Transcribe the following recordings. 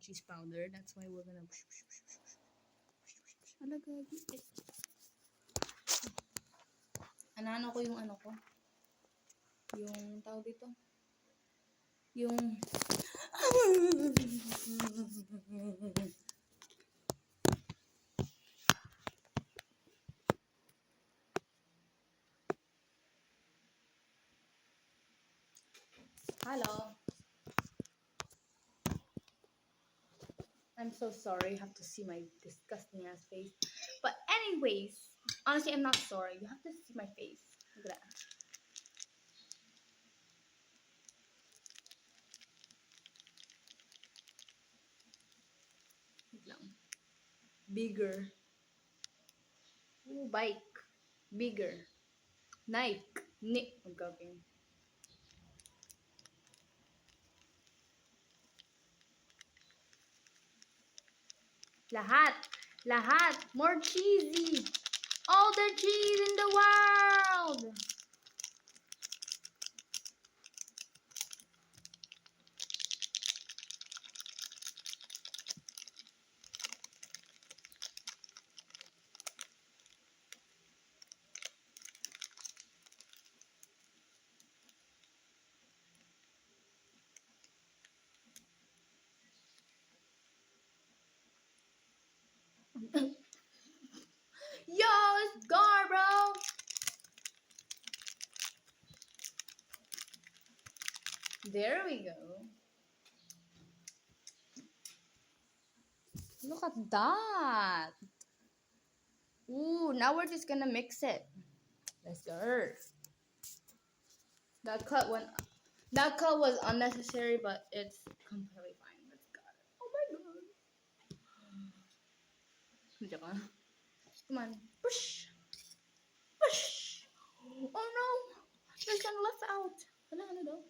cheese powder. That's why we're gonna... Anano ko yung ano ko? Yung tawag dito? Yung... Hello. I'm so sorry. You have to see my disgusting ass face. But anyways, honestly, I'm not sorry. You have to see my face. Look at that. Wait lang. Bigger. Ooh, bike. Bigger. Nike. Okay. Lahat. Lahat. More cheesy. All the cheese in the world. Yo, it's gone, bro. There we go. Look at that. Ooh, now we're just gonna mix it. Let's go. That cut was unnecessary, but it's completely fine. Let's go. Oh my god. Come on. Push. Push. Oh no. There's some left out. Ano daw?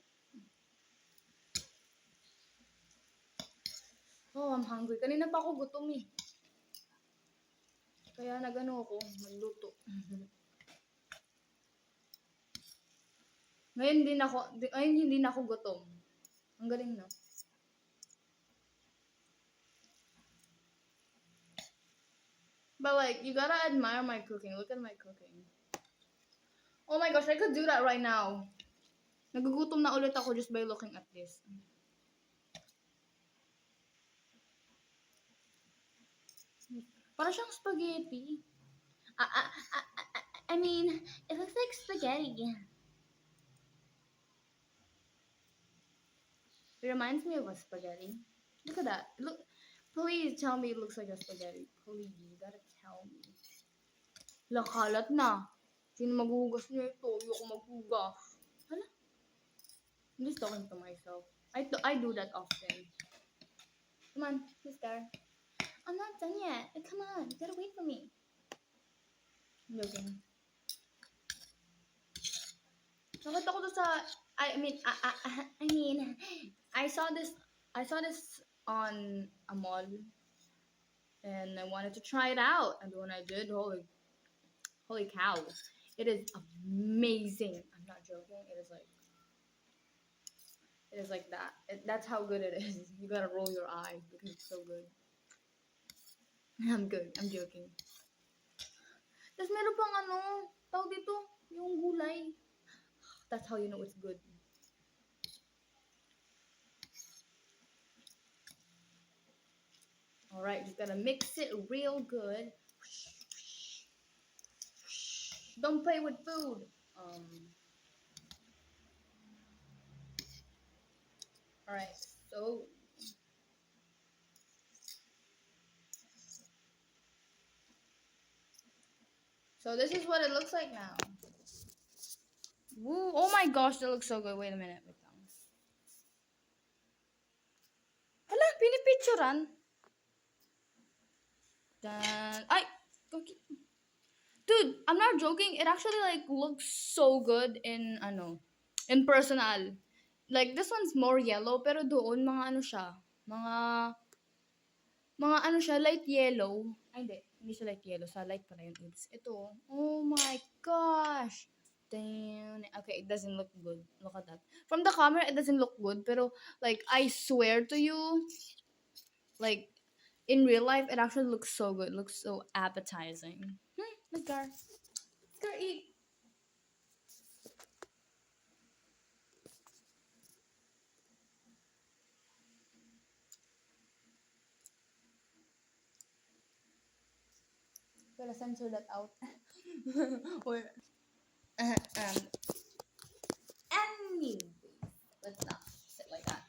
Oh, I'm hungry. Kanina pa ako gutom eh. Kaya nagano ako, magluto. Ngayon hindi na ako gutom. Ang galing na. But like, you gotta admire my cooking. Look at my cooking. Oh my gosh, I could do that right now. Nagugutom na ulit ako just by looking at this. Para siyang spaghetti. I mean, it looks like spaghetti. It reminds me of a spaghetti. Look at that. Look, please tell me it looks like a spaghetti. Please, you gotta tell me. Lakalat na. Sino maghuhugas niyo ito? Ayoko maghugas. Hala? I'm just talking to myself. I do that often. Come on, sister. I'm not done yet. Come on, you gotta wait for me. I'm joking. Nakita ko to sa... I mean, I saw this on a mall, and I wanted to try it out. And when I did, holy cow, it is amazing. I'm not joking. It is like that. That's how good it is. You gotta roll your eyes because it's so good. I'm good. I'm joking. Tapos meron pang tawag dito, yung gulay. That's how you know it's good. Alright, just gotta mix it real good. Don't play with food. Alright, so this is what it looks like now. Woo! Oh my gosh, that looks so good. Wait a minute. Wait lang. Hala, pinipicturean. Ay! Dude, I'm not joking. It actually like looks so good in personal. Like this one's more yellow, pero doon mga siya. Mga siya, light yellow. Ay, hindi siya light yellow. Sa light pala yun. Oops. Ito. Oh my gosh. Damn. Okay, it doesn't look good. Look at that. From the camera, it doesn't look good. Pero, like, I swear to you, Like in real life, it actually looks so good. It looks so appetizing. Let's go. Let's go eat. Gotta censor that out. or um. Anyways, let's not sit like that.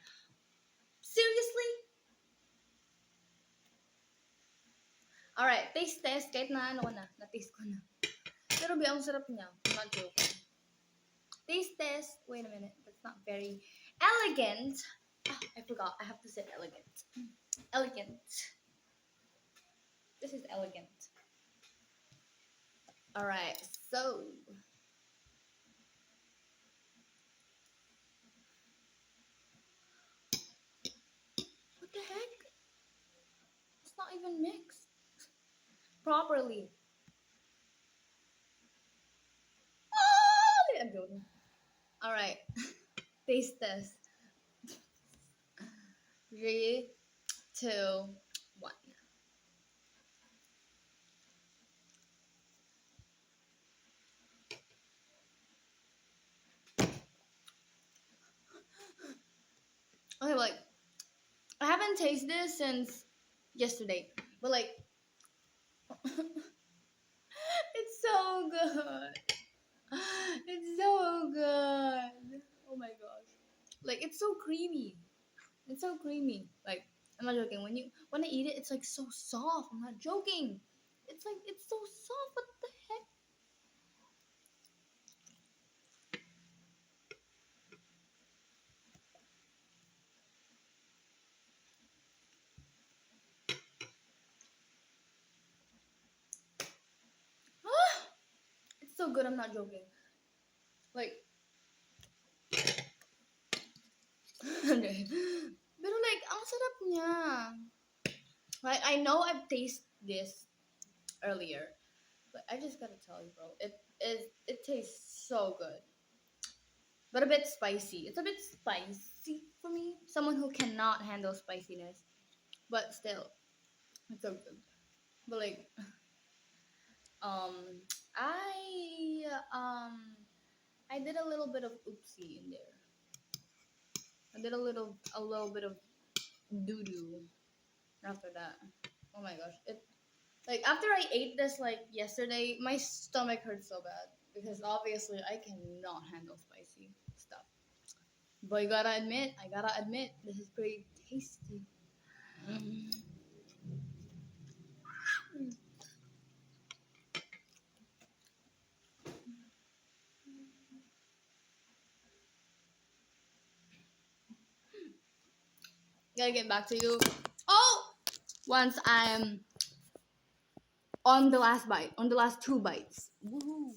Seriously? Alright, taste test. Kahit na ano ko na. Na-taste ko na. Pero ang sarap niya. I'm not joking. Taste test. Wait a minute. That's not very elegant. Oh, I forgot. I have to say elegant. Elegant. This is elegant. Alright, so. What the heck? It's not even mixed properly. Oh, I'm joking. Alright. Taste test. 3, 2, 1. Okay, like I haven't tasted this since yesterday, but like it's so good. It's so good. Oh my gosh, like it's so creamy. It's so creamy. Like I'm not joking. When I eat it, it's like so soft. I'm not joking. It's like it's so soft. What the heck? It's so good. I'm not joking. Like. Okay. Pero like, ang sarap niya. Like, I know I've tasted this earlier, but I just gotta tell you, bro, it tastes so good, but a bit spicy. It's a bit spicy for me. Someone who cannot handle spiciness, but still, it's so good. But like, um, I um, I did a little bit of oopsie in there. I did a little bit of doo doo after that. Oh my gosh, it like after I ate this like yesterday, my stomach hurt so bad because obviously I cannot handle spicy stuff. But I gotta admit, this is pretty tasty. Mm. Gotta get back to you. Oh, once I'm on the last bite, on the last 2 bites. Woohoo!